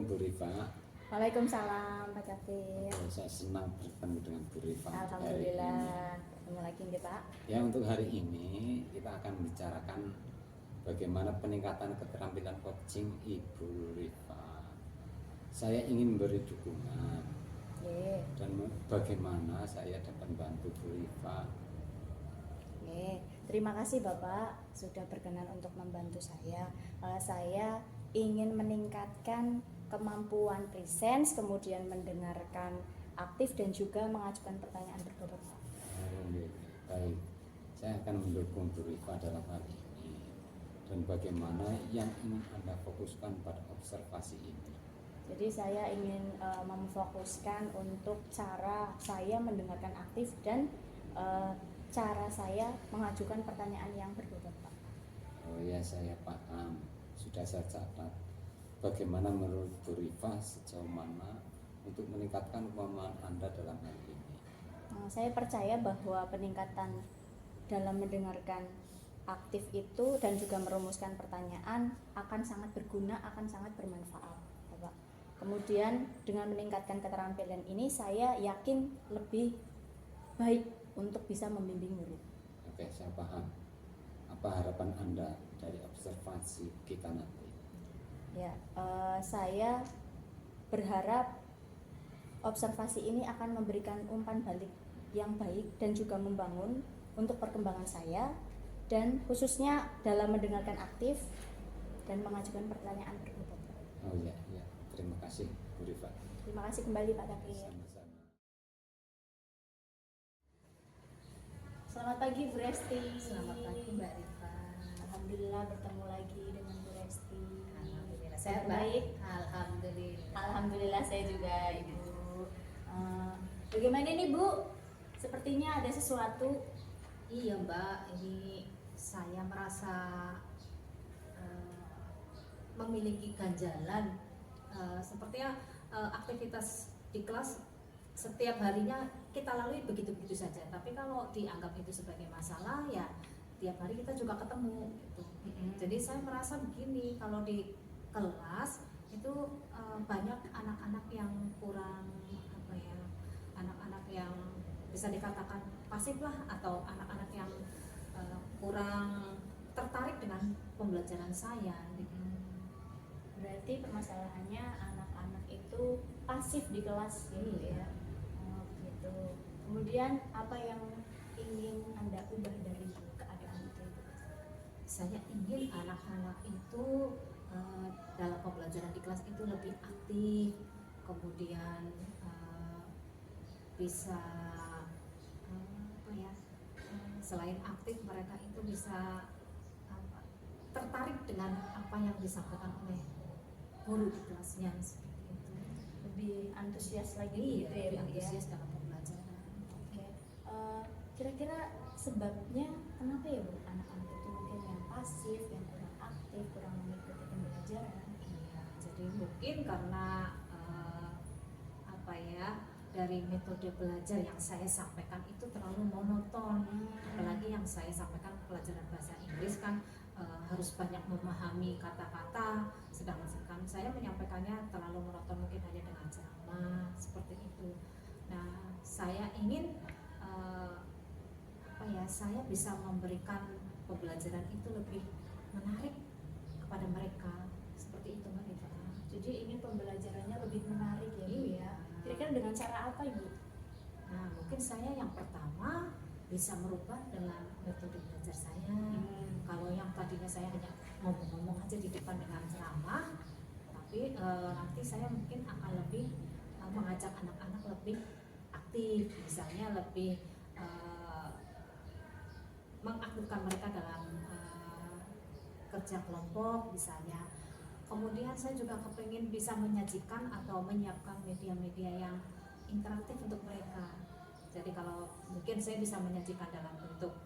Bu Rifa. Waalaikumsalam Pak Cakir. Saya senang bertemu dengan Bu Rifa. Alhamdulillah ketemu lagi nih Pak. Ya, untuk hari ini kita akan membicarakan bagaimana peningkatan keterampilan coaching Ibu Rifa. Saya ingin memberi dukungan dan bagaimana saya dapat membantu Bu Rifa. Terima kasih Bapak sudah berkenan untuk membantu saya. Saya ingin meningkatkan kemampuan presence, kemudian mendengarkan aktif dan juga mengajukan pertanyaan berbobot. Baik, saya akan mendukung Bu Rifa dalam hal ini. Dan bagaimana yang ingin Anda fokuskan pada observasi ini? Jadi saya ingin memfokuskan untuk cara saya mendengarkan aktif dan cara saya mengajukan pertanyaan yang berbobot, Pak. Oh ya, saya paham. Sudah saya catat. Bagaimana menurut Bu Rifa sejauh mana untuk meningkatkan kemampuan Anda dalam hal ini? Saya percaya bahwa peningkatan dalam mendengarkan aktif itu dan juga merumuskan pertanyaan akan sangat berguna, akan sangat bermanfaat, Bapak. Kemudian dengan meningkatkan keterampilan ini saya yakin lebih baik untuk bisa membimbing murid. Oke, saya paham. Apa harapan Anda dari observasi kita nanti? Ya, saya berharap observasi ini akan memberikan umpan balik yang baik dan juga membangun untuk perkembangan saya, dan khususnya dalam mendengarkan aktif dan mengajukan pertanyaan berbobot. Oh ya, terima kasih Bu Rifa. Terima kasih kembali Pak Dakir. Sama-sama. Selamat pagi Bu Resti. Selamat pagi Mbak Rifa. Alhamdulillah bertemu lagi dengan Bu Resti. Alhamdulillah Sehat sehat baik. Alhamdulillah. Alhamdulillah saya juga Ibu. Bagaimana ini Bu? Sepertinya ada sesuatu. Iya Mbak, ini saya merasa memiliki ganjalan. Sepertinya aktivitas di kelas setiap harinya kita lalui begitu-begitu saja. Tapi kalau dianggap itu sebagai masalah, ya tiap hari kita juga ketemu gitu. Jadi saya merasa begini, kalau di kelas itu banyak anak-anak yang kurang anak-anak yang bisa dikatakan pasif lah, atau anak-anak yang kurang tertarik dengan pembelajaran saya gitu. Berarti permasalahannya anak-anak itu pasif di kelas gitu ya. Oh, gitu. Kemudian apa yang ingin Anda ubah dari keadaan itu? Saya ingin anak-anak itu dalam pembelajaran di kelas itu lebih aktif, kemudian bisa selain aktif, mereka itu bisa tertarik dengan apa yang disampaikan oleh guru di kelasnya, seperti itu. Lebih antusias lagi gitu ya, lebih Bu, antusias ya? dalam pembelajaran. Oke. Kira-kira sebabnya kenapa ya Bu anak-anak itu mungkin yang pasif, yang kurang aktif, kurang mengikuti pembelajaran? Iya, jadi mungkin karena dari metode belajar yang saya sampaikan itu terlalu monoton. Apalagi yang saya sampaikan pelajaran bahasa Inggris kan harus banyak memahami kata-kata, sedangkan saya menyampaikannya terlalu monoton, mungkin hanya dengan ceramah seperti itu. Nah, saya ingin saya bisa memberikan pembelajaran itu lebih menarik kepada mereka, seperti itu Mbak Rifa. Jadi ingin pembelajarannya lebih menarik ya Bu ya. Kira-kira dengan cara apa Ibu? Nah, mungkin saya yang pertama bisa merubah dengan metode belajar saya. Kalau yang tadinya saya hanya ngomong-ngomong aja di depan dengan ceramah, tapi nanti saya mungkin akan lebih mengajak anak-anak lebih aktif, misalnya lebih mengaktifkan mereka dalam kerja kelompok misalnya. Kemudian saya juga kepingin bisa menyajikan atau menyiapkan media-media yang interaktif untuk mereka. Jadi kalau mungkin saya bisa menyajikan dalam bentuk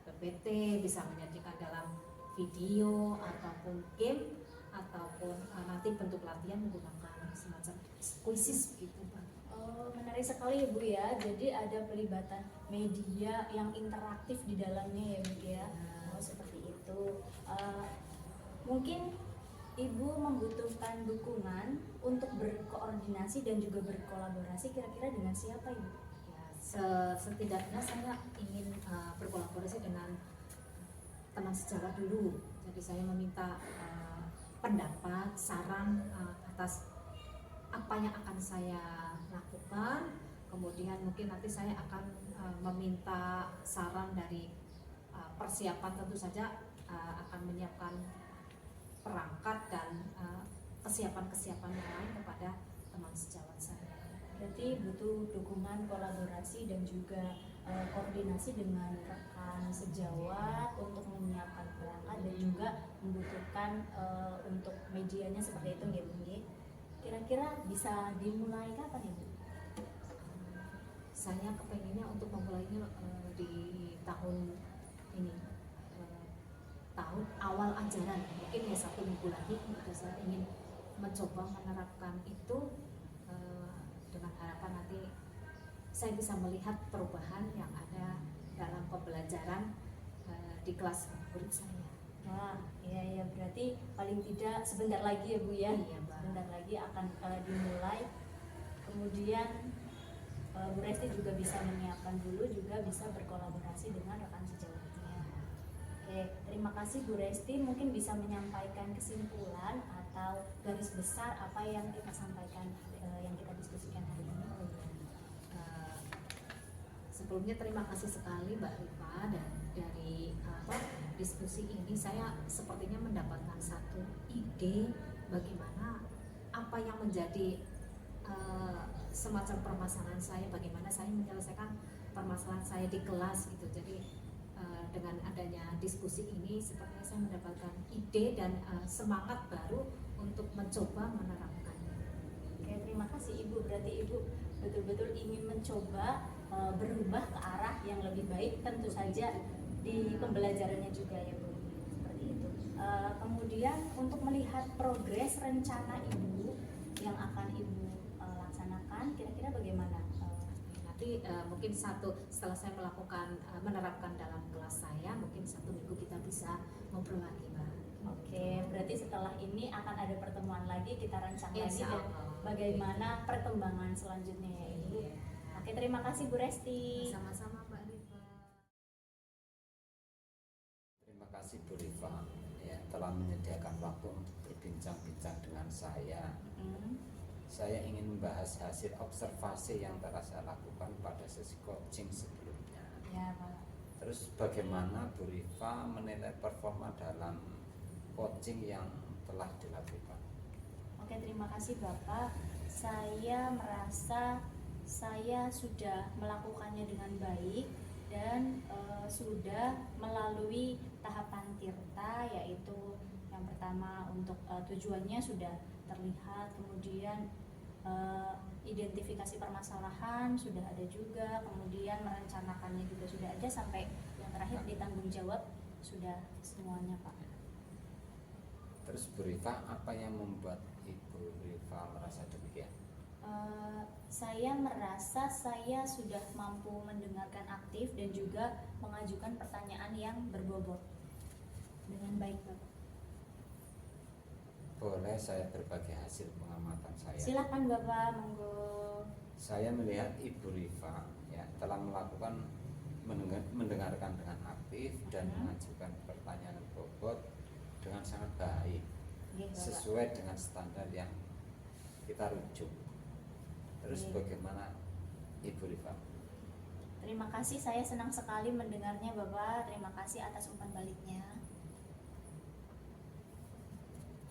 PPT, bisa menyajikan dalam video ataupun game, ataupun nanti bentuk latihan menggunakan semacam kuisis gitu Pak. Oh, menarik sekali ya Bu ya. Jadi ada pelibatan media yang interaktif di dalamnya ya Bu ya. Oh, seperti itu. Mungkin Ibu membutuhkan dukungan untuk berkoordinasi dan juga berkolaborasi kira-kira dengan siapa Ibu? Ya, setidaknya saya ingin berkolaborasi dengan teman sejawat dulu. Jadi saya meminta pendapat, saran atas apa yang akan saya lakukan. Kemudian mungkin nanti saya akan meminta saran dari persiapan, tentu saja akan menyiapkan perangkat dan kesiapan-kesiapan yang lain kepada teman sejawat saya. Berarti butuh dukungan, kolaborasi dan juga koordinasi dengan rekan sejawat untuk menyiapkan perangkat dan juga membutuhkan untuk medianya seperti itu ya Bu. Kira-kira bisa dimulai kapan ya Bu? Saya kepengennya untuk memulainya di tahun ini, tahun awal ajaran, mungkin ya 1 minggu lagi. Gitu. Saya ingin mencoba menerapkan itu dengan harapan nanti saya bisa melihat perubahan yang ada dalam pembelajaran di kelas murid saya. Wah, iya berarti paling tidak sebentar lagi ya Bu ya. Iya, Mbak. Sebentar lagi akan dimulai. Kemudian Bu Resti juga bisa menyiapkan dulu, juga bisa berkolaborasi dengan rekan sejawatnya. Oke, terima kasih Bu Resti. Mungkin bisa menyampaikan kesimpulan atau garis besar apa yang kita sampaikan, yang kita diskusikan hari ini. Sebelumnya terima kasih sekali Mbak Rifa, dan dari diskusi ini saya sepertinya mendapatkan satu ide bagaimana apa yang menjadi semacam permasalahan saya, bagaimana saya menyelesaikan permasalahan saya di kelas gitu. Jadi dengan adanya diskusi ini sepertinya saya mendapatkan ide dan semangat baru untuk mencoba menerapkannya. Oke, terima kasih Ibu. Berarti Ibu betul-betul ingin mencoba berubah ke arah yang lebih baik, tentu saja di pembelajarannya juga ya Bu. Seperti itu. Kemudian untuk melihat progres rencana Ibu yang akan Ibu laksanakan, kira-kira bagaimana? Nanti mungkin setelah saya melakukan menerapkan dalam kelas saya, mungkin 1 minggu kita bisa ngobrol lagi Mbak. Oke, berarti setelah ini akan ada pertemuan lagi, kita rancang lagi Insya dan Allah. bagaimana perkembangan selanjutnya ya Ibu. Iya. Oke, terima kasih Bu Resti. Sama-sama Mbak Rifa. Terima kasih Bu Rifa ya, telah menyediakan waktu untuk berbincang-bincang dengan saya. Saya ingin membahas hasil observasi yang telah saya lakukan pada sesi coaching sebelumnya. Ya Pak. Terus bagaimana Bu Rifa menilai performa dalam coaching yang telah dilakukan? Oke, terima kasih Bapak. Saya merasa saya sudah melakukannya dengan baik dan sudah melalui tahapan tirta, yaitu yang pertama untuk tujuannya sudah terlihat, kemudian identifikasi permasalahan sudah ada juga, kemudian merencanakannya juga sudah ada, sampai yang terakhir di tanggung jawab sudah semuanya Pak. Terus Bu Rifa, apa yang membuat Ibu Rifa merasa demikian? Saya merasa saya sudah mampu mendengarkan aktif dan juga mengajukan pertanyaan yang berbobot dengan baik Bapak. Boleh saya berbagi hasil pengamatan saya? Silakan Bapak, monggo. Saya melihat Ibu Rifa ya telah melakukan mendengarkan dengan aktif dan mengajukan pertanyaan bobot dengan sangat baik, sesuai dengan standar yang kita rujuk. Terus bagaimana Ibu Rifa? Terima kasih, saya senang sekali mendengarnya Bapak. Terima kasih atas umpan baliknya.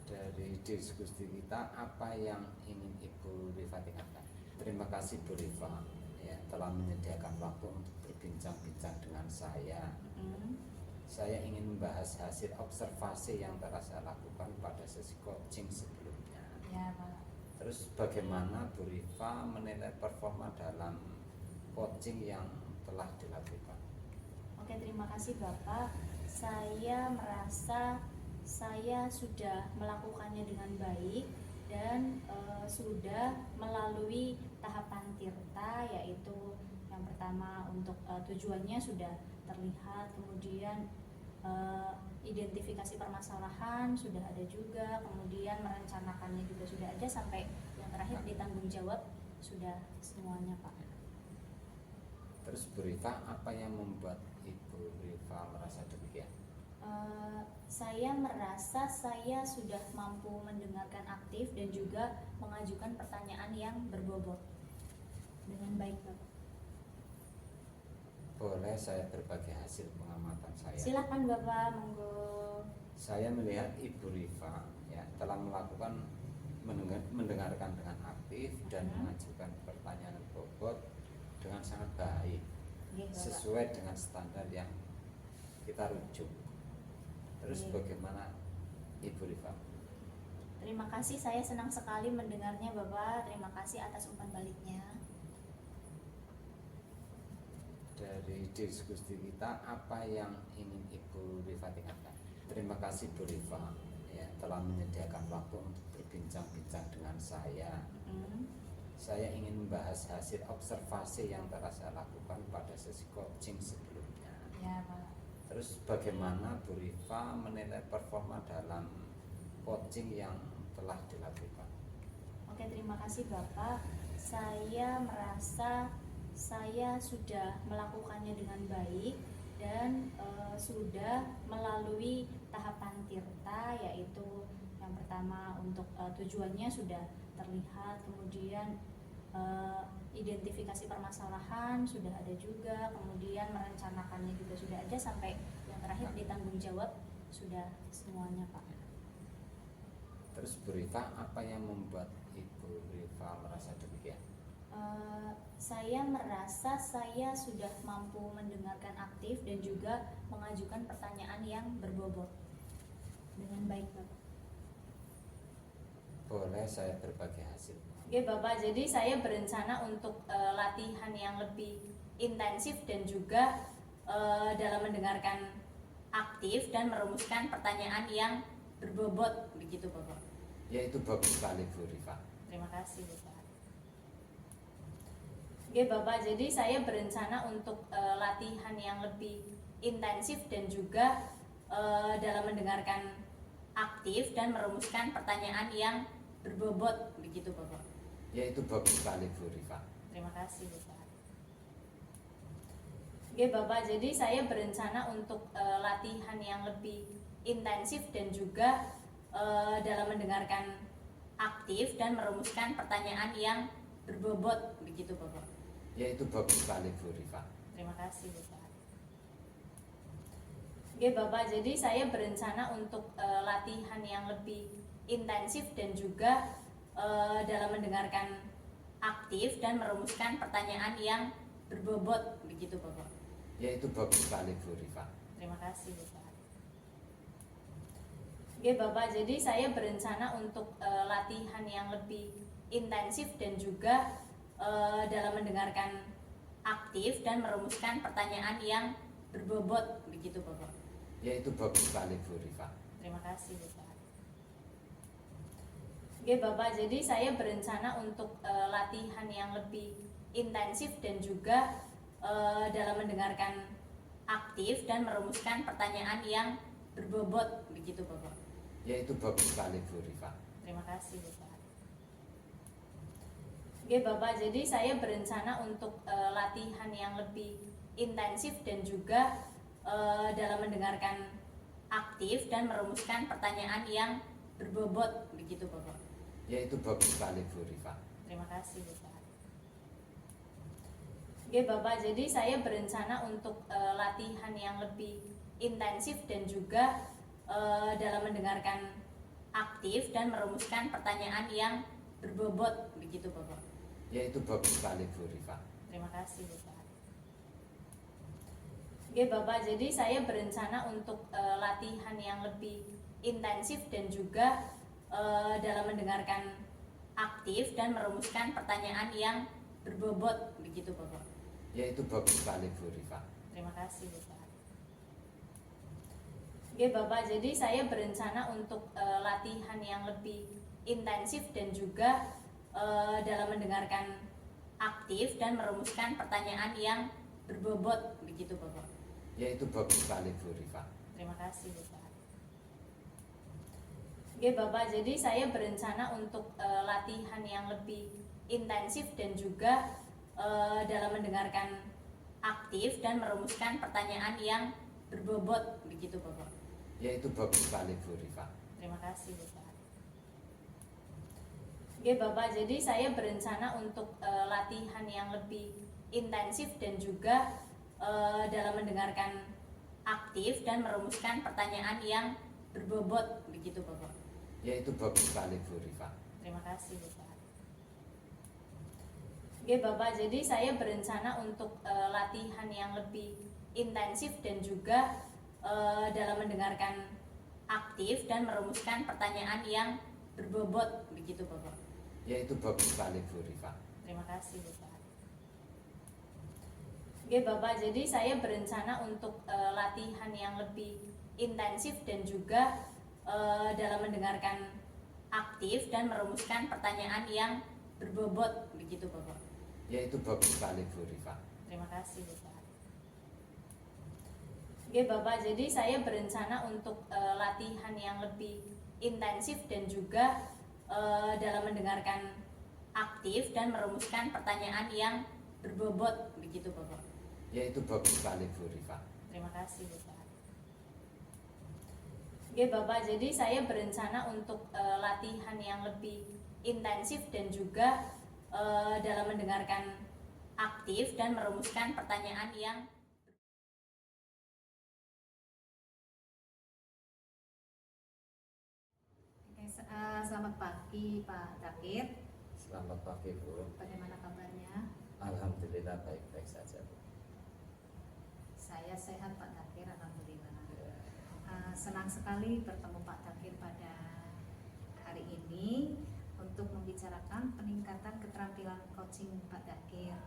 Dari diskusi kita, apa yang ingin Ibu Rifa tingkatkan? Terima kasih Bu Rifa ya, telah menyediakan waktu untuk berbincang-bincang dengan saya. Saya ingin membahas hasil observasi yang telah saya lakukan pada sesi coaching sebelumnya. Ya Pak. Terus bagaimana Bu Rifa menilai performa dalam coaching yang telah dilakukan? Oke, terima kasih Bapak. Saya merasa saya sudah melakukannya dengan baik dan sudah melalui tahapan tirta, yaitu yang pertama untuk tujuannya sudah terlihat, kemudian identifikasi permasalahan sudah ada juga, kemudian merencanakannya juga sudah ada, sampai yang terakhir ditanggung jawab sudah semuanya Pak. Terus Bu Rifa, apa yang membuat Ibu Rifa merasa demikian? Saya merasa saya sudah mampu mendengarkan aktif dan juga mengajukan pertanyaan yang berbobot dengan baik Bapak. Boleh saya berbagi hasil pengamatan saya? Silakan Bapak, monggo. Saya melihat Ibu Rifa ya telah melakukan mendengarkan dengan aktif dan mengajukan pertanyaan bobot dengan sangat baik, sesuai dengan standar yang kita rujuk. Terus bagaimana Ibu Rifa? Terima kasih, saya senang sekali mendengarnya Bapak. Terima kasih atas umpan baliknya. Dari diskusi kita, apa yang ingin Ibu Rifa tingkatkan? Terima kasih Bu Rifa ya, telah menyediakan waktu untuk berbincang-bincang dengan saya. Saya ingin membahas hasil observasi yang telah saya lakukan pada sesi coaching sebelumnya. Ya Pak. Terus bagaimana Bu Rifa menilai performa dalam coaching yang telah dilakukan? Oke, terima kasih Bapak. Saya merasa saya sudah melakukannya dengan baik dan sudah melalui tahapan tirta, yaitu yang pertama untuk tujuannya sudah terlihat, kemudian identifikasi permasalahan sudah ada juga, kemudian merencanakannya juga sudah ada, sampai yang terakhir ditanggung jawab sudah semuanya Pak. Terus Bu Rifa, apa yang membuat Ibu Rifa merasa demikian? Saya merasa saya sudah mampu mendengarkan aktif dan juga mengajukan pertanyaan yang berbobot dengan baik Bapak. Boleh saya berbagi hasil? Oke Bapak, jadi saya berencana untuk latihan yang lebih intensif dan juga dalam mendengarkan aktif dan merumuskan pertanyaan yang berbobot, begitu Bapak. Ya, itu bagus sekali Bu Rifa. Terima kasih Bapak. Oke Bapak, jadi saya berencana untuk latihan yang lebih intensif dan juga dalam mendengarkan aktif dan merumuskan pertanyaan yang berbobot, begitu Bapak. Ya, itu bagus sekali Bu Rifa. Terima kasih Bapak. Oke Bapak, jadi saya berencana untuk latihan yang lebih intensif dan juga dalam mendengarkan aktif dan merumuskan pertanyaan yang berbobot, begitu Bapak. Ya, itu bagus sekali Bu Rifa. Terima kasih Bapak. Oke Bapak, jadi saya berencana untuk latihan yang lebih intensif dan juga dalam mendengarkan aktif dan merumuskan pertanyaan yang berbobot, begitu Bapak. Ya, itu bagus sekali Bu Rifa. Terima kasih Bapak. Oke Bapak, jadi saya berencana untuk latihan yang lebih intensif dan juga dalam mendengarkan aktif dan merumuskan pertanyaan yang berbobot, begitu Bapak. Ya, itu bagus sekali Bu Rifa. Terima kasih Bapak. Oke Bapak, jadi saya berencana untuk latihan yang lebih intensif dan juga dalam mendengarkan aktif dan merumuskan pertanyaan yang berbobot, begitu Bapak. Ya, itu bagus sekali Bu Rifa. Terima kasih Bapak. Oke Bapak, jadi saya berencana untuk latihan yang lebih intensif dan juga dalam mendengarkan aktif dan merumuskan pertanyaan yang berbobot, begitu Bapak. Ya, itu bagus sekali Bu Rifa. Terima kasih Bapak. Oke Bapak, jadi saya berencana untuk latihan yang lebih intensif dan juga dalam mendengarkan aktif dan merumuskan pertanyaan yang berbobot, begitu Bapak. Ya, itu bagus sekali Bu Rifa. Terima kasih Bapak. Oke Bapak, jadi saya berencana untuk latihan yang lebih intensif dan juga dalam mendengarkan aktif dan merumuskan pertanyaan yang berbobot, begitu Bapak. Ya, itu bagus sekali Bu Rifa. Terima kasih Bapak. Oke Bapak, jadi saya berencana untuk latihan yang lebih intensif dan juga dalam mendengarkan aktif dan merumuskan pertanyaan yang berbobot, begitu Bapak. Ya, itu bagus sekali Bu Rifa. Terima kasih Bapak. Oke Bapak, jadi saya berencana untuk latihan yang lebih intensif dan juga dalam mendengarkan aktif dan merumuskan pertanyaan yang berbobot, begitu Bapak. Ya, itu bagus sekali Bu Rifa. Terima kasih Bapak. Oke Bapak, jadi saya berencana untuk latihan yang lebih intensif dan juga dalam mendengarkan aktif dan merumuskan pertanyaan yang berbobot, begitu Bapak. Ya, itu bagus sekali Bu Rifa. Terima kasih Bapak. Oke Bapak, jadi saya berencana untuk latihan yang lebih intensif dan juga dalam mendengarkan aktif dan merumuskan pertanyaan yang berbobot, begitu Bapak. Ya, itu bagus sekali Bu Rifa. Terima kasih Bapak. Oke Bapak, jadi saya berencana untuk latihan yang lebih intensif dan juga dalam mendengarkan aktif dan merumuskan pertanyaan yang berbobot, begitu Bapak. Ya, itu bagus sekali Bu Rifa. Terima kasih Bapak. Oke Bapak, jadi saya berencana untuk latihan yang lebih intensif dan juga dalam mendengarkan aktif dan merumuskan pertanyaan yang berbobot, begitu Bapak. Ya, itu bagus sekali Bu Rifa. Terima kasih Bapak. Oke Bapak, jadi saya berencana untuk latihan yang lebih intensif dan juga dalam mendengarkan aktif dan merumuskan pertanyaan yang Selamat pagi Pak Dakir. Selamat pagi Bu. Bagaimana kabarnya? Alhamdulillah baik-baik saja Bu. Saya sehat Pak Dakir, alhamdulillah. Ya. Senang sekali bertemu Pak Dakir pada hari ini untuk membicarakan peningkatan keterampilan coaching Pak Dakir.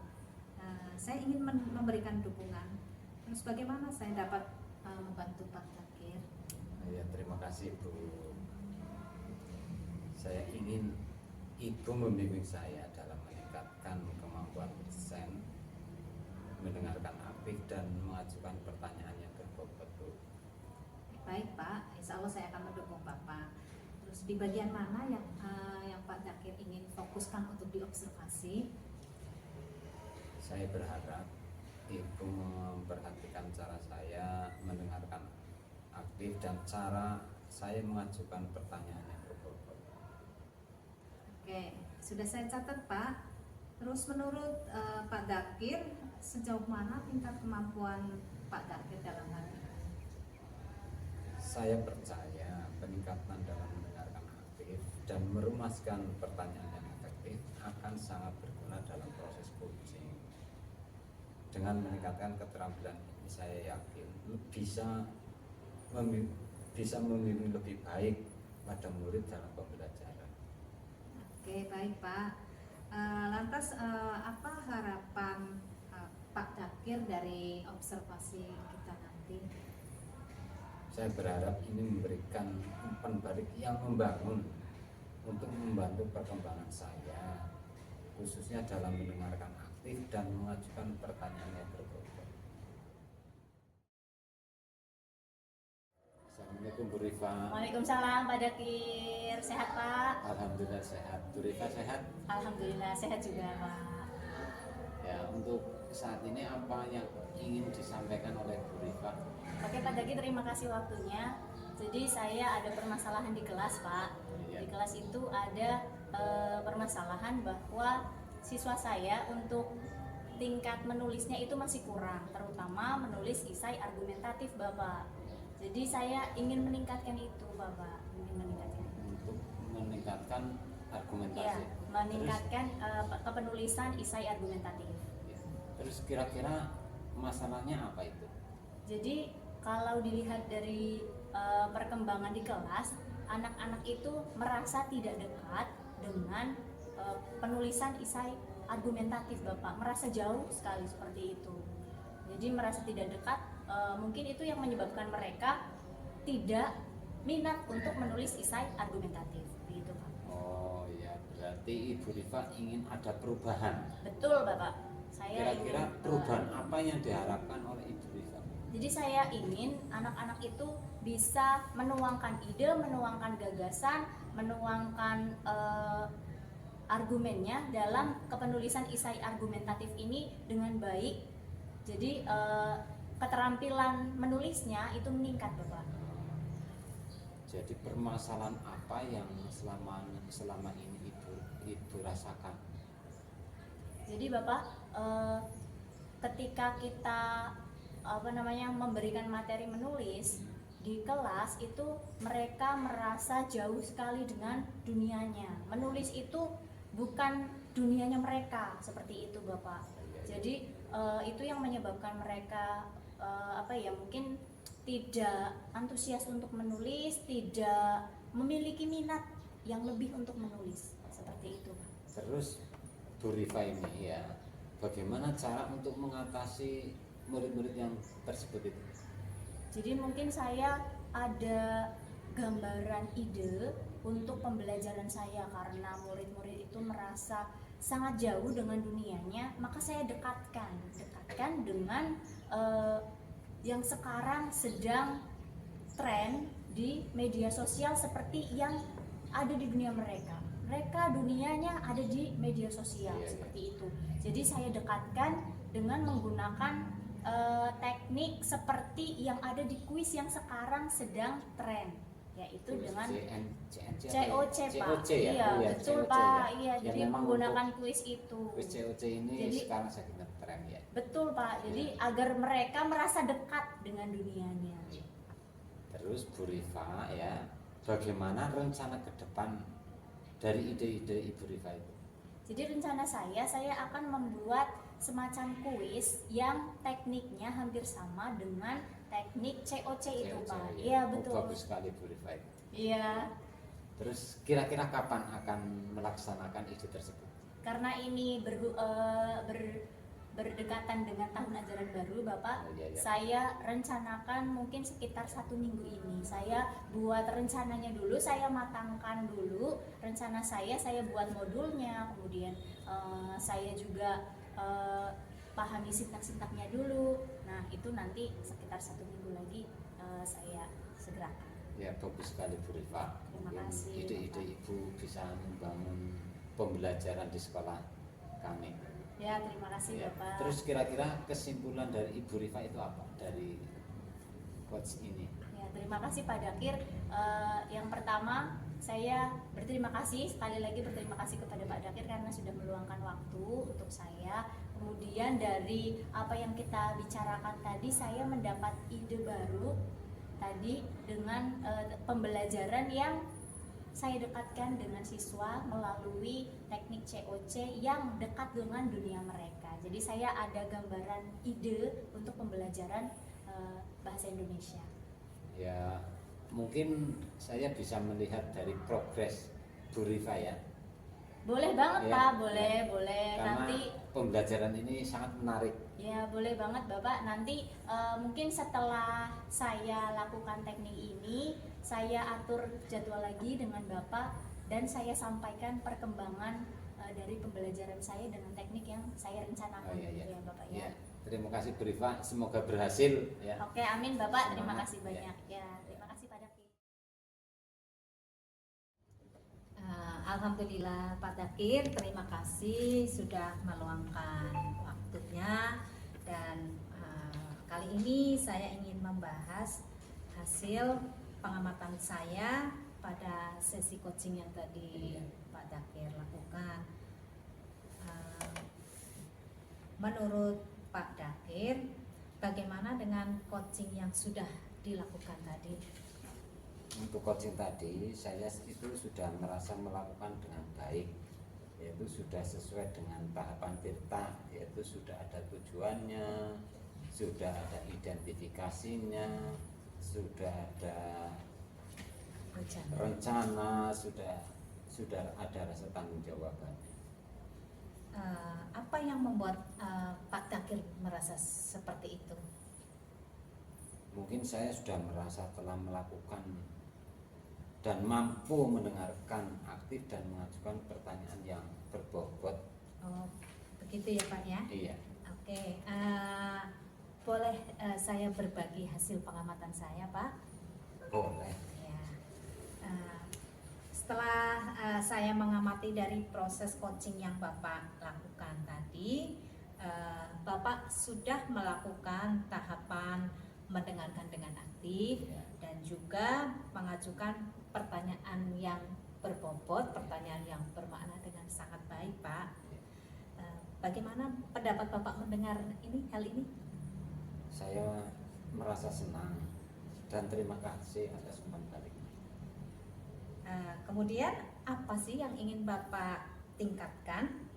Saya ingin memberikan dukungan. Terus bagaimana saya dapat membantu Pak Dakir? Ya, terima kasih Bu. Saya ingin Ibu membimbing saya dalam meningkatkan kemampuan dosen, mendengarkan aktif dan mengajukan pertanyaan yang berbobot Bu. Baik Pak, insya Allah saya akan mendukung Bapak. Terus di bagian mana yang Pak Dakir ingin fokuskan untuk diobservasi? Saya berharap Ibu memperhatikan cara saya mendengarkan aktif dan cara saya mengajukan pertanyaan yang berbobot. Oke, sudah saya catat Pak. Terus menurut Pak Dakir, sejauh mana tingkat kemampuan Pak Dakir dalam hal ini? Saya percaya peningkatan dalam mendengarkan aktif dan merumuskan pertanyaan yang efektif akan sangat berguna dalam proses coaching. Dengan meningkatkan keterampilan ini, saya yakin bisa membimbing lebih baik pada murid dalam pembelajaran. Oke, baik Pak. Lantas apa harapan Pak Dakir dari observasi kita nanti? Saya berharap ini memberikan umpan balik yang membangun untuk membantu perkembangan saya, khususnya dalam mendengarkan aktif dan mengajukan pertanyaan yang berbobot. Assalamualaikum Bu Rifa. Waalaikumsalam Pak Dakir. Sehat Pak? Alhamdulillah sehat. Bu Rifa sehat? Alhamdulillah sehat juga Pak. Ya, untuk saat ini apa yang ingin disampaikan oleh Bu Rifa? Oke Pak Dakir, terima kasih waktunya. Jadi saya ada permasalahan di kelas Pak. Iya. Di kelas itu ada permasalahan bahwa siswa saya untuk tingkat menulisnya itu masih kurang, terutama menulis esai argumentatif Bapak. Jadi saya ingin meningkatkan itu Bapak, Untuk meningkatkan argumentasi. Ya, meningkatkan kepenulisan esai argumentatif. Ya. Terus kira-kira masalahnya apa itu? Jadi kalau dilihat dari perkembangan di kelas, anak-anak itu merasa tidak dekat dengan penulisan esai argumentatif Bapak, merasa jauh sekali seperti itu. Jadi merasa tidak dekat, mungkin itu yang menyebabkan mereka tidak minat untuk menulis esai argumentatif, begitu Pak. Oh ya, berarti Ibu Rifa ingin ada perubahan. Betul Bapak. Saya Kira-kira ingin, perubahan apa yang diharapkan oleh Ibu Rifa? jadi saya ingin anak-anak itu bisa menuangkan ide, menuangkan gagasan, menuangkan argumennya dalam kepenulisan esai argumentatif ini dengan baik. Jadi keterampilan menulisnya itu meningkat, Bapak. Jadi permasalahan apa yang selama ini ibu rasakan? Jadi Bapak, ketika kita memberikan materi menulis di kelas itu, mereka merasa jauh sekali dengan dunianya. Menulis itu bukan dunianya mereka, seperti itu Bapak. Jadi itu yang menyebabkan mereka mungkin tidak antusias untuk menulis, tidak memiliki minat yang lebih untuk menulis, seperti itu Pak. Terus Bu Rifa ini ya, bagaimana cara untuk mengatasi murid-murid yang tersebut itu? Jadi mungkin saya ada gambaran ide untuk pembelajaran saya, karena murid-murid itu merasa sangat jauh dengan dunianya, maka saya dekatkan dengan yang sekarang sedang tren di media sosial seperti yang ada di dunia mereka. Mereka dunianya ada di media sosial, seperti itu. Jadi saya dekatkan dengan menggunakan teknik seperti yang ada di kuis yang sekarang sedang tren, yaitu dengan COC Pak. Iya, betul Pak. Iya, jadi menggunakan kuis itu. Kuis COC ini jadi, sekarang sedang tren ya. Betul Pak. Jadi agar mereka merasa dekat dengan dunianya. Terus Bu Rifa ya, bagaimana rencana ke depan dari ide-ide Ibu Rifa itu? Jadi rencana saya akan membuat semacam kuis yang tekniknya hampir sama dengan teknik COC itu Pak. Iya betul. Bagus sekali Bu Rifa itu. Iya. Terus kira-kira kapan akan melaksanakan ide tersebut? Karena ini berdekatan dengan tahun ajaran baru Bapak, saya rencanakan mungkin sekitar 1 minggu ini. Saya buat rencananya dulu, saya matangkan dulu rencana saya buat modulnya, kemudian saya juga pahami sintak-sintaknya dulu. Nah itu nanti sekitar 1 minggu lagi saya segerakan. Ya bagus sekali Bu Rifa. Terima kasih. Ide-ide Ibu bisa membangun pembelajaran di sekolah kami. Ya, terima kasih Bapak. Terus kira-kira kesimpulan dari Ibu Rifa itu apa dari coach ini? Ya, terima kasih Pak Dakir. Yang pertama, saya berterima kasih, sekali lagi berterima kasih kepada Pak Dakir karena sudah meluangkan waktu untuk saya. Kemudian dari apa yang kita bicarakan tadi, saya mendapat ide baru tadi dengan pembelajaran yang saya dekatkan dengan siswa melalui teknik COC yang dekat dengan dunia mereka. Jadi saya ada gambaran ide untuk pembelajaran bahasa Indonesia. Ya, mungkin saya bisa melihat dari progres Bu Rifa ya. Boleh banget ya, Pak, boleh. Karena nanti pembelajaran ini sangat menarik. Ya, boleh banget Bapak. Nanti mungkin setelah saya lakukan teknik ini, saya atur jadwal lagi dengan Bapak dan saya sampaikan perkembangan dari pembelajaran saya dengan teknik yang saya rencanakan. Ya Bapak ya. Terima kasih Bu Rifa, semoga berhasil ya. Oke, amin Bapak. Terima Semangat, kasih banyak ya. Terima kasih Pak Dakir. Alhamdulillah Pak Dakir, terima kasih sudah meluangkan waktunya. Dan kali ini saya ingin membahas hasil pengamatan saya pada sesi coaching yang tadi Pak Dakir lakukan. Menurut Pak Dakir, bagaimana dengan coaching yang sudah dilakukan tadi? Untuk coaching tadi, saya itu sudah merasa melakukan dengan baik, yaitu sudah sesuai dengan tahapan Tirta, yaitu sudah ada tujuannya, sudah ada identifikasinya, sudah ada rencana, sudah ada rasa tanggung jawaban. Apa yang membuat Pak Dakir merasa seperti itu? Mungkin saya sudah merasa telah melakukan dan mampu mendengarkan aktif dan mengajukan pertanyaan yang berbobot. Oh, begitu ya Pak ya? Iya. Oke, boleh saya berbagi hasil pengamatan saya Pak? Boleh. Ya. Setelah saya mengamati dari proses coaching yang Bapak lakukan tadi, Bapak sudah melakukan tahapan mendengarkan dengan aktif Ya. dan juga mengajukan pertanyaan yang berbobot, pertanyaan yang bermakna dengan sangat baik, Pak. Bagaimana pendapat Bapak mendengar hal ini? Saya merasa senang dan terima kasih atas umpan balik. Kemudian apa sih yang ingin Bapak tingkatkan?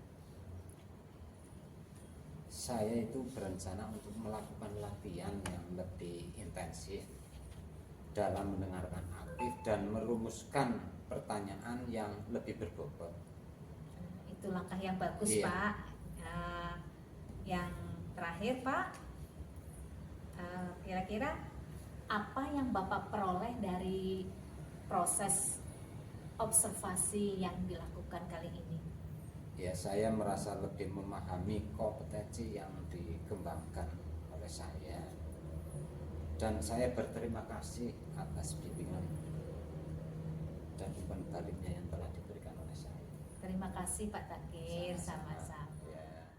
Saya itu berencana untuk melakukan latihan yang lebih intensif dalam mendengarkan aktif dan merumuskan pertanyaan yang lebih berbobot. Itu langkah yang bagus, Iya. Pak. Yang terakhir, Pak, kira-kira apa yang Bapak peroleh dari proses observasi yang dilakukan kali ini? Ya, saya merasa lebih memahami kompetensi yang dikembangkan oleh saya, dan saya berterima kasih atas bimbingan dan umpan baliknya yang telah diberikan oleh saya. Terima kasih Pak Takir, sama-sama. Ya.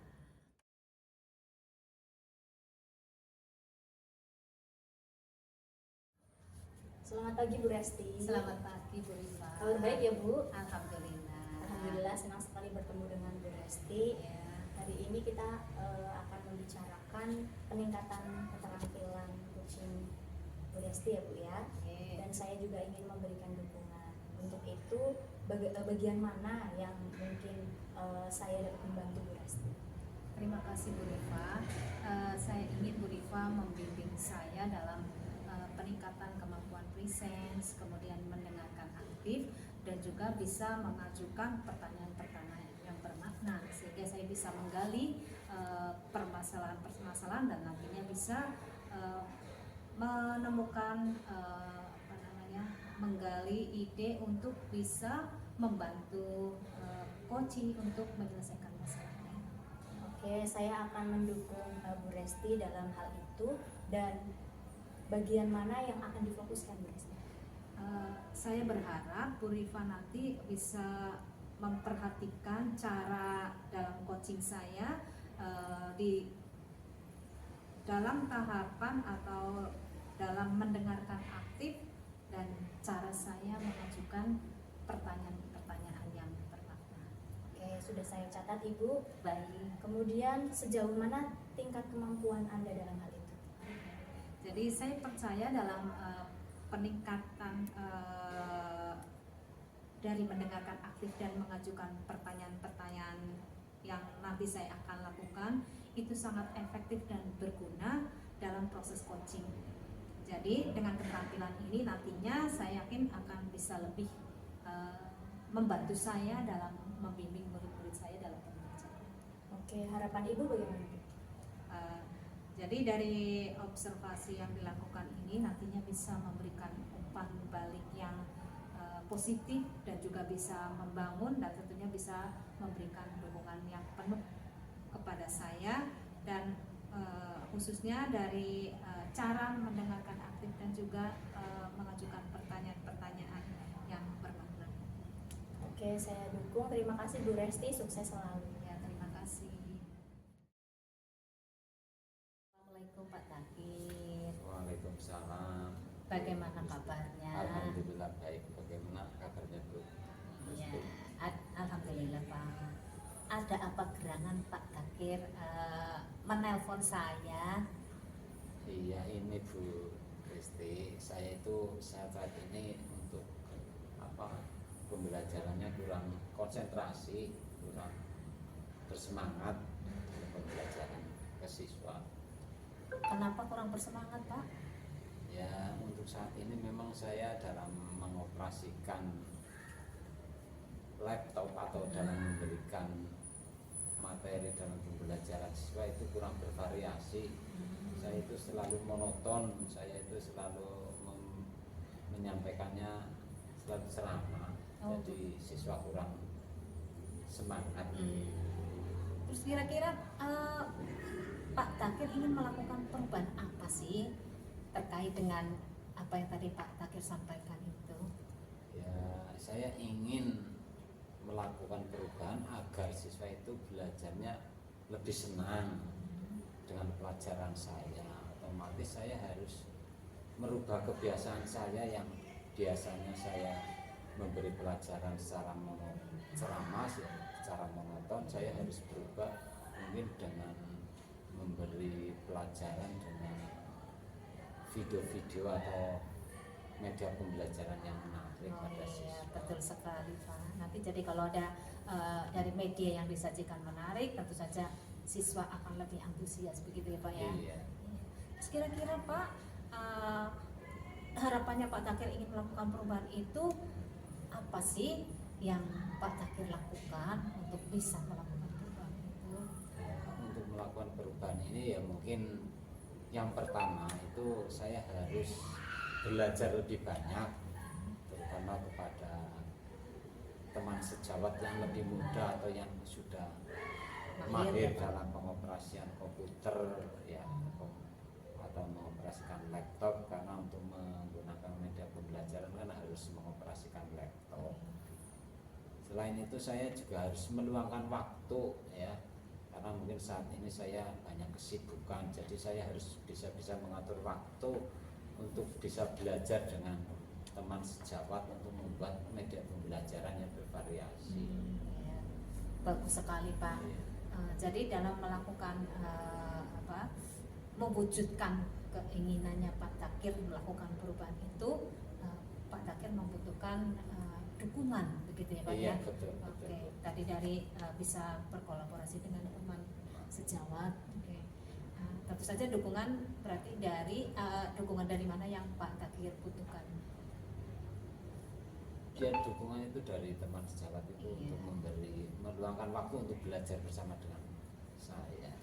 Selamat pagi Bu Resti. Selamat pagi Bu Rifa. Kabar baik ya Bu? Alhamdulillah. Alhamdulillah senang sekali bertemu dengan Bu Resti. Ya. Hari ini kita akan membicarakan peningkatan keterampilan coaching Bu Resti ya Bu ya. Oke. Dan saya juga ingin memberikan dukungan. Untuk itu bagian mana yang mungkin saya dapat membantu Bu Resti? Terima kasih Bu Rifa. Saya ingin Bu Rifa membimbing saya dalam peningkatan kemampuan presence, kemudian mendengarkan aktif, dan juga bisa mengajukan pertanyaan-pertanyaan yang bermakna sehingga saya bisa menggali permasalahan-permasalahan dan nantinya bisa menemukan menggali ide untuk bisa membantu coaching untuk menyelesaikan masalahnya. Oke, saya akan mendukung Bu Resti dalam hal itu. Dan bagian mana yang akan difokuskan Bu Resti? Saya berharap Bu Rifa nanti bisa memperhatikan cara dalam coaching saya di dalam tahapan atau dalam mendengarkan aktif dan cara saya mengajukan pertanyaan-pertanyaan yang bermakna. Oke, sudah saya catat Ibu. Baik. Kemudian sejauh mana tingkat kemampuan Anda dalam hal itu? Jadi saya percaya dalam peningkatan dari mendengarkan aktif dan mengajukan pertanyaan-pertanyaan yang nanti saya akan lakukan itu sangat efektif dan berguna dalam proses coaching. Jadi dengan keterampilan ini nantinya saya yakin akan bisa lebih membantu saya dalam membimbing murid-murid saya dalam pembelajaran. Oke, harapan Ibu bagaimana? Jadi dari observasi yang dilakukan ini nantinya bisa memberikan umpan balik yang positif dan juga bisa membangun dan tentunya bisa memberikan dukungan yang penuh kepada saya dan khususnya dari cara mendengarkan aktif dan juga mengajukan pertanyaan-pertanyaan yang bermakna. Oke, saya dukung. Terima kasih Bu Resti, sukses selalu. Ya, terima kasih. Assalamualaikum Pak Takir. Waalaikumsalam. Bagaimana kabarnya? Alhamdulillah baik. Bagaimana kabarnya Bu? Ya, alhamdulillah Pak. Ada apa gerangan Pak Takir menelpon saya? Iya, ini Bu Kristi, saya itu saat ini untuk pembelajarannya kurang konsentrasi, kurang bersemangat dalam pembelajaran ke siswa. Kenapa kurang bersemangat Pak? Ya, untuk saat ini memang saya dalam mengoperasikan laptop atau dalam memberikan materi dalam pembelajaran siswa itu kurang bervariasi. Saya itu selalu monoton, saya itu selalu menyampaikannya selalu selama. Jadi siswa kurang semangat. Terus kira-kira Pak Takir ingin melakukan perubahan apa sih terkait dengan apa yang tadi Pak Takir sampaikan itu? Ya, saya ingin melakukan perubahan agar siswa itu belajarnya lebih senang dengan pelajaran saya. Otomatis saya harus merubah kebiasaan saya yang biasanya saya memberi pelajaran secara ceramah, secara monoton. Saya harus berubah mungkin dengan memberi pelajaran dengan video-video atau media pembelajaran yang menarik pada Iya, siswa. betul sekali Pak. Nanti jadi kalau ada dari media yang disajikan menarik, tentu saja siswa akan lebih antusias begitu ya Pak ya. Iya. Terus kira-kira Pak, harapannya Pak Takir ingin melakukan perubahan itu apa sih yang Pak Takir lakukan untuk bisa melakukan perubahan itu? Untuk melakukan perubahan ini ya mungkin yang pertama itu saya harus belajar lebih banyak, terutama kepada teman sejawat yang lebih muda atau yang sudah mahir dalam pengoperasian komputer ya, atau mengoperasikan laptop, karena untuk menggunakan media pembelajaran kan harus mengoperasikan laptop. Selain itu saya juga harus meluangkan waktu ya, karena mungkin saat ini saya banyak kesibukan, jadi saya harus bisa mengatur waktu untuk bisa belajar dengan teman sejawat untuk membuat media pembelajaran yang bervariasi. Ya, bagus sekali Pak. Iya. Jadi dalam melakukan mewujudkan keinginannya Pak Takir melakukan perubahan itu, Pak Takir membutuhkan dukungan begitu ya Pak Iya, ya. betul. Oke, tadi dari bisa berkolaborasi dengan teman sejawat. Oke. Tentu saja dukungan berarti dari dukungan dari mana yang Pak Takir butuhkan? Ya, dukungan itu dari teman sejawat itu Iya. untuk meluangkan waktu untuk belajar bersama dengan saya.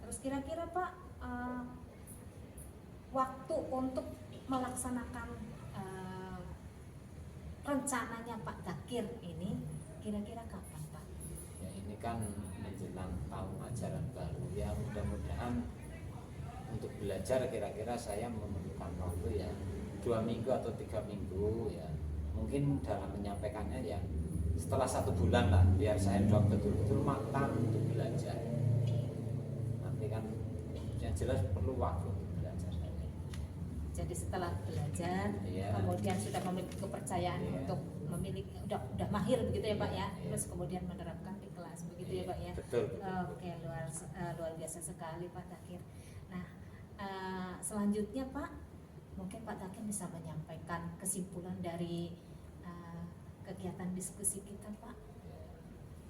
Terus kira-kira Pak, waktu untuk melaksanakan rencananya Pak Takir ini kira-kira kapan Pak? Ya, ini kan menjelang tahun ajaran baru ya, mudah-mudahan untuk belajar kira-kira saya memerlukan waktu ya 2 minggu atau 3 minggu ya, mungkin dalam menyampaikannya ya setelah 1 bulan lah, biar saya sudah betul-betul matang untuk belajar. Nanti kan yang jelas perlu waktu untuk belajar. Jadi setelah belajar, Iya. kemudian sudah memiliki kepercayaan Iya. untuk memiliki udah mahir begitu ya Pak ya, Iya. terus kemudian menerapkan di kelas begitu ya Pak ya. Betul, betul. Oke, luar biasa sekali Pak Takir. Nah, selanjutnya Pak, mungkin Pak Takir bisa menyampaikan kesimpulan dari kegiatan diskusi kita Pak.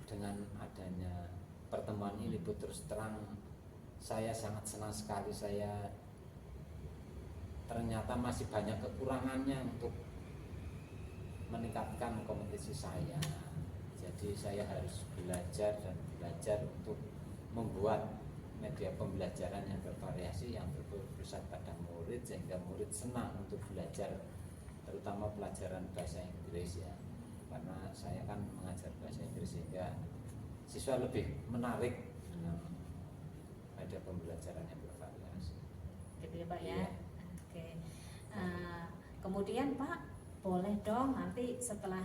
Dengan adanya pertemuan ini, Bu, terus terang saya sangat senang sekali. Saya ternyata masih banyak kekurangannya untuk meningkatkan kompetisi saya. Jadi saya harus belajar dan belajar untuk membuat media pembelajaran yang bervariasi, yang berpusat pada murid, sehingga murid senang untuk belajar, terutama pelajaran bahasa Inggris ya, karena saya kan mengajar bahasa Inggris, sehingga siswa lebih menarik dengan media pembelajaran yang bervariasi. Gitu ya Pak ya. Iya. Oke. Kemudian Pak, boleh dong nanti setelah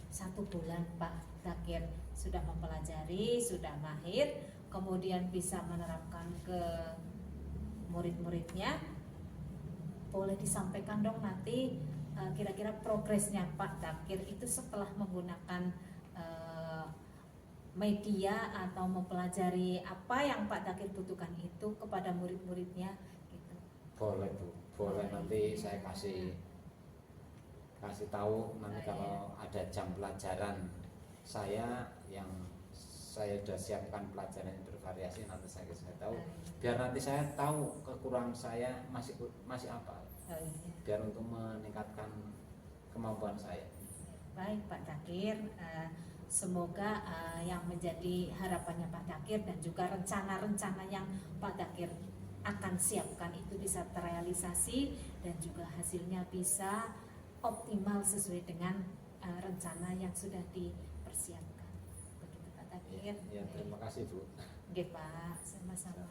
1 bulan Pak Takir sudah mempelajari, sudah mahir, kemudian bisa menerapkan ke murid-muridnya, boleh disampaikan dong nanti kira-kira progresnya Pak Takir itu setelah menggunakan media atau mempelajari apa yang Pak Takir butuhkan itu kepada murid-muridnya gitu. Boleh, Bu, boleh. Nanti saya kasih tahu nanti kalau ada jam pelajaran saya yang saya sudah siapkan pelajaran yang bervariasi, nanti saya tahu, biar nanti saya tahu kekurangan saya masih apa, biar untuk meningkatkan kemampuan saya. Baik Pak Takir, semoga yang menjadi harapannya Pak Takir dan juga rencana-rencana yang Pak Takir akan siapkan itu bisa terrealisasi dan juga hasilnya bisa optimal sesuai dengan rencana yang sudah dipersiapkan. Begitu Pak Takir. Ya, terima kasih, Bu. Oke Pak, sama-sama.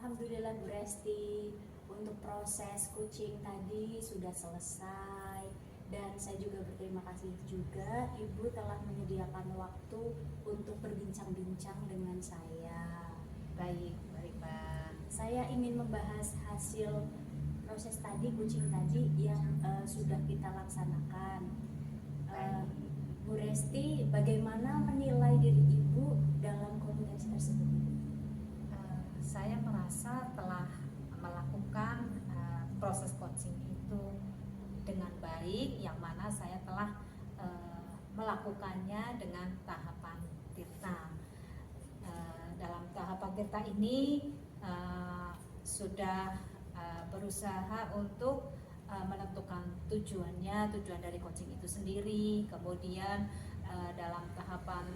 Alhamdulillah Bu Resti, untuk proses coaching tadi sudah selesai, dan saya juga berterima kasih juga Ibu telah menyediakan waktu untuk berbincang-bincang dengan saya. Baik, baik Pak. Saya ingin membahas hasil proses tadi, coaching tadi yang sudah kita laksanakan. Bu Resti, bagaimana menilai diri Ibu dalam kompetensi tersebut? Saya merasa telah melakukan proses coaching itu dengan baik, yang mana saya telah melakukannya dengan tahapan tirta. Dalam tahapan tirta ini sudah berusaha untuk menentukan tujuan dari coaching itu sendiri. Kemudian dalam tahapan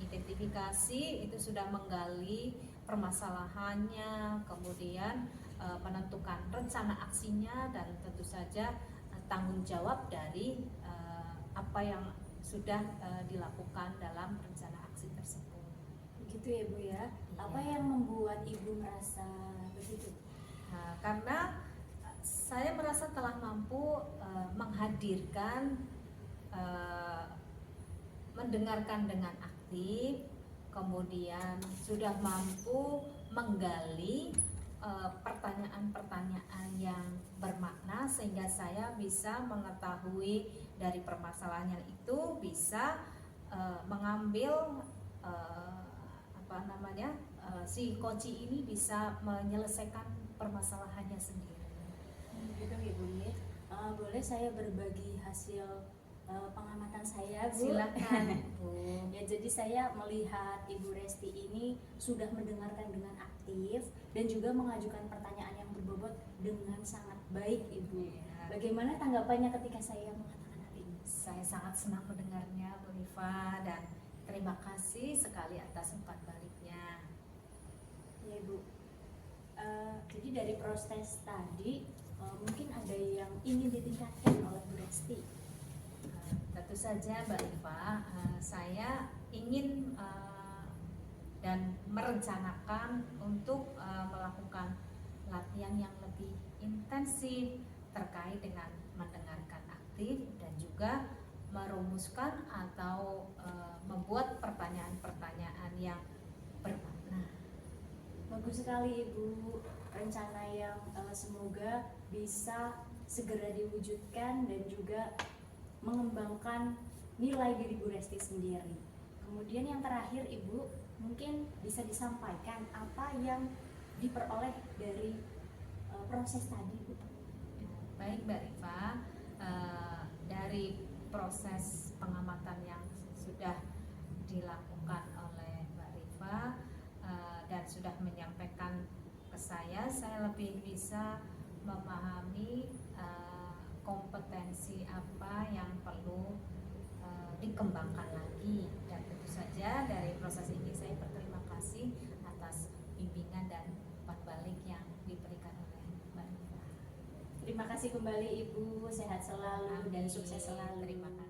identifikasi itu sudah menggali permasalahannya, kemudian menentukan rencana aksinya, dan tentu saja tanggung jawab dari apa yang sudah dilakukan dalam rencana aksi tersebut. Begitu ya Bu ya. Apa Iya. yang membuat Ibu merasa begitu? Karena saya merasa telah mampu menghadirkan, mendengarkan dengan aktif, kemudian sudah mampu menggali pertanyaan-pertanyaan yang bermakna, sehingga saya bisa mengetahui dari permasalahannya itu, bisa mengambil si coach ini bisa menyelesaikan permasalahannya sendiri. Gitu ya Bu ya. Boleh saya berbagi hasil pengamatan saya, Bu? Silakan Bu. Ya, jadi saya melihat Ibu Resti ini sudah mendengarkan dengan aktif dan juga mengajukan pertanyaan yang berbobot dengan sangat baik, Ibu. Ya. Bagaimana tanggapannya ketika saya mengatakan hal ini? Saya sangat senang mendengarnya Bu Rifa, dan terima kasih sekali atas umpan baliknya. Ya Bu. Jadi dari proses tadi mungkin ada yang ingin ditingkatkan oleh Bu Resti. Tentu saja Mbak Rifa, saya ingin dan merencanakan untuk melakukan latihan yang lebih intensif terkait dengan mendengarkan aktif, dan juga merumuskan atau membuat pertanyaan-pertanyaan yang bermakna. Bagus sekali Ibu, rencana yang semoga bisa segera diwujudkan dan juga mengembangkan nilai diri Bu Resti sendiri. Kemudian yang terakhir Ibu, mungkin bisa disampaikan apa yang diperoleh dari proses tadi Bu. Baik Mbak Rifa, dari proses pengamatan yang sudah dilakukan oleh Mbak Rifa dan sudah menyampaikan ke saya lebih bisa memahami kompetensi apa yang perlu dikembangkan lagi, dan tentu saja dari proses ini saya berterima kasih atas bimbingan dan umpan balik yang diberikan oleh Mbak Rifa. Terima kasih kembali Ibu, sehat selalu dan sukses selalu. Terima kasih.